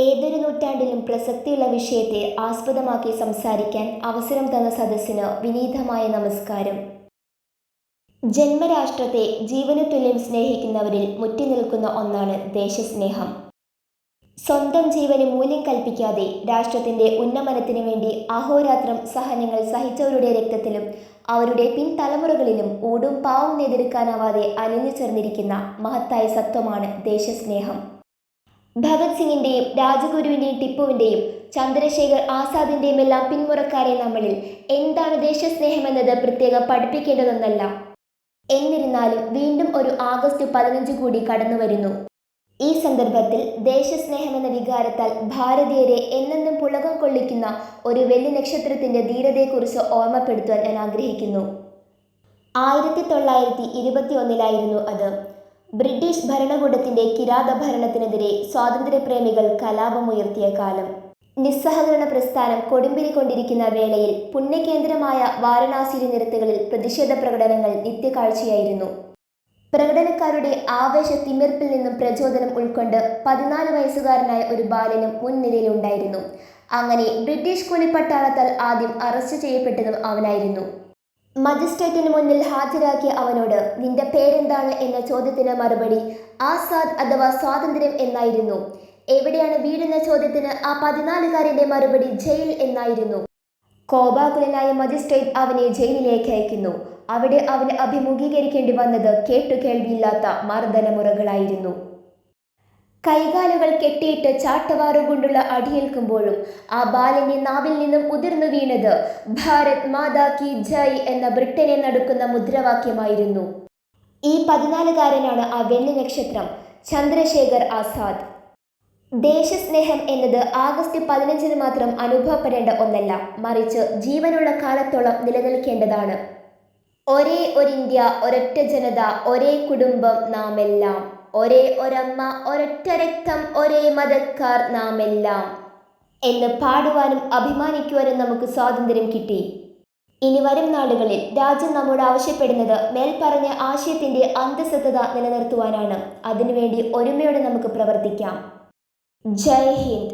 ഏതൊരു നൂറ്റാണ്ടിലും പ്രസക്തിയുള്ള വിഷയത്തെ ആസ്പദമാക്കി സംസാരിക്കാൻ അവസരം തന്ന സദസ്സിന് വിനീതമായ നമസ്കാരം. ജന്മരാഷ്ട്രത്തെ ജീവനു തുല്യം സ്നേഹിക്കുന്നവരിൽ മുറ്റിനിൽക്കുന്ന ഒന്നാണ് ദേശസ്നേഹം. സ്വന്തം ജീവന് മൂല്യം കൽപ്പിക്കാതെ രാഷ്ട്രത്തിൻ്റെ ഉന്നമനത്തിനു വേണ്ടി അഹോരാത്രം സഹനങ്ങൾ സഹിച്ചവരുടെ രക്തത്തിലും അവരുടെ പിൻതലമുറകളിലും ഊടും പാവും നെതിർക്കാനാവാതെ അലിഞ്ഞു ചേർന്നിരിക്കുന്ന മഹത്തായ സത്വമാണ് ദേശസ്നേഹം. ഭഗത് സിംഗിൻ്റെയും രാജഗുരുവിൻ്റെയും ടിപ്പുവിൻ്റെയും ചന്ദ്രശേഖർ ആസാദിൻ്റെയും എല്ലാം പിന്മുറക്കാരെ നമ്മളിൽ എന്താണ് ദേശസ്നേഹമെന്നത് പ്രത്യേകം പഠിപ്പിക്കേണ്ടതൊന്നല്ല. എന്നിരുന്നാലും വീണ്ടും ഒരു ആഗസ്റ്റ് 15 കൂടി കടന്നു വരുന്നു. ഈ സന്ദർഭത്തിൽ ദേശസ്നേഹമെന്ന വികാരത്താൽ ഭാരതീയരെ എന്നെന്നും പുളകം കൊള്ളിക്കുന്ന ഒരു വെള്ളി നക്ഷത്രത്തിൻ്റെ ധീരതയെക്കുറിച്ച് ഓർമ്മപ്പെടുത്തുവാൻ ഞാൻ ആഗ്രഹിക്കുന്നു. 1921 അത്. ബ്രിട്ടീഷ് ഭരണകൂടത്തിൻ്റെ കിരാത ഭരണത്തിനെതിരെ സ്വാതന്ത്ര്യപ്രേമികൾ കലാപമുയർത്തിയ കാലം. നിസ്സഹകരണ പ്രസ്ഥാനം കൊടുമ്പിരി കൊണ്ടിരിക്കുന്ന വേളയിൽ പുണ്യകേന്ദ്രമായ വാരണാസിയിലെ നിരത്തുകളിൽ പ്രതിഷേധ പ്രകടനങ്ങൾ നിത്യകാഴ്ചയായിരുന്നു. പ്രകടനക്കാരുടെ ആവേശത്തിമിർപ്പിൽ നിന്നും പ്രചോദനം ഉൾക്കൊണ്ട് 14 വയസ്സുകാരനായ ഒരു ബാലനും മുൻനിരയിലുണ്ടായിരുന്നു. അങ്ങനെ ബ്രിട്ടീഷ് കൂലിപ്പട്ടാളത്താൽ ആദ്യം അറസ്റ്റ് ചെയ്യപ്പെട്ടതും അവനായിരുന്നു. മജിസ്ട്രേറ്റിന് മുന്നിൽ ഹാജരാക്കിയ അവനോട് "നിന്റെ പേരെന്താണ്" എന്ന ചോദ്യത്തിന് മറുപടി ആസാദ് അഥവാ സ്വാതന്ത്ര്യം എന്നായിരുന്നു. എവിടെയാണ് വീടെന്ന ചോദ്യത്തിന് ആ 14കാരൻ്റെ മറുപടി ജയിൽ എന്നായിരുന്നു. കോപാകുലനായ മജിസ്ട്രേറ്റ് അവനെ ജയിലിലേക്ക് അയക്കുന്നു. അവിടെ അവന് അഭിമുഖീകരിക്കേണ്ടി വന്നത് കേട്ടുകേൾവിയില്ലാത്ത മർദ്ദനമുറകളായിരുന്നു. കൈകാലുകൾ കെട്ടിയിട്ട് ചാട്ടവാറുകൊണ്ടുള്ള അടിയേൽക്കുമ്പോഴും ആ ബാലന്റെ നാവിൽ നിന്നും ഉതിർന്നു വീണത് "ഭാരത് മാതാ കി ജയ്" എന്ന ബ്രിട്ടനെ നടുക്കുന്ന മുദ്രാവാക്യമായിരുന്നു. ഈ 14കാരനാണ് ആ വെള്ളി നക്ഷത്രം, ചന്ദ്രശേഖർ ആസാദ്. ദേശസ്നേഹം എന്നത് ആഗസ്റ്റ് 15 മാത്രം അനുഭവപ്പെടേണ്ട ഒന്നല്ല, മറിച്ച് ജീവനുള്ള കാലത്തോളം നിലനിൽക്കേണ്ടതാണ്. ഒരേ ഒരിന്ത്യ, ഒരൊറ്റ ജനത, ഒരേ കുടുംബം നാമെല്ലാം, ഒരേ ഒരമ്മ, ഒരൊറ്റ രക്തം, ഒരേ മതക്കാർ നാമെല്ലാം എന്ന് പാടുവാനും അഭിമാനിക്കുവാനും നമുക്ക് സ്വാതന്ത്ര്യം കിട്ടി. ഇനി വരും നാളുകളിൽ രാജ്യം നമ്മോട് ആവശ്യപ്പെടുന്നത് മേൽപ്പറഞ്ഞ ആശയത്തിൻ്റെ അന്തഃസത്തത നിലനിർത്തുവാനാണ്. അതിനുവേണ്ടി ഒരുമയോടെ നമുക്ക് പ്രവർത്തിക്കാം. ജയ് ഹിന്ദ്.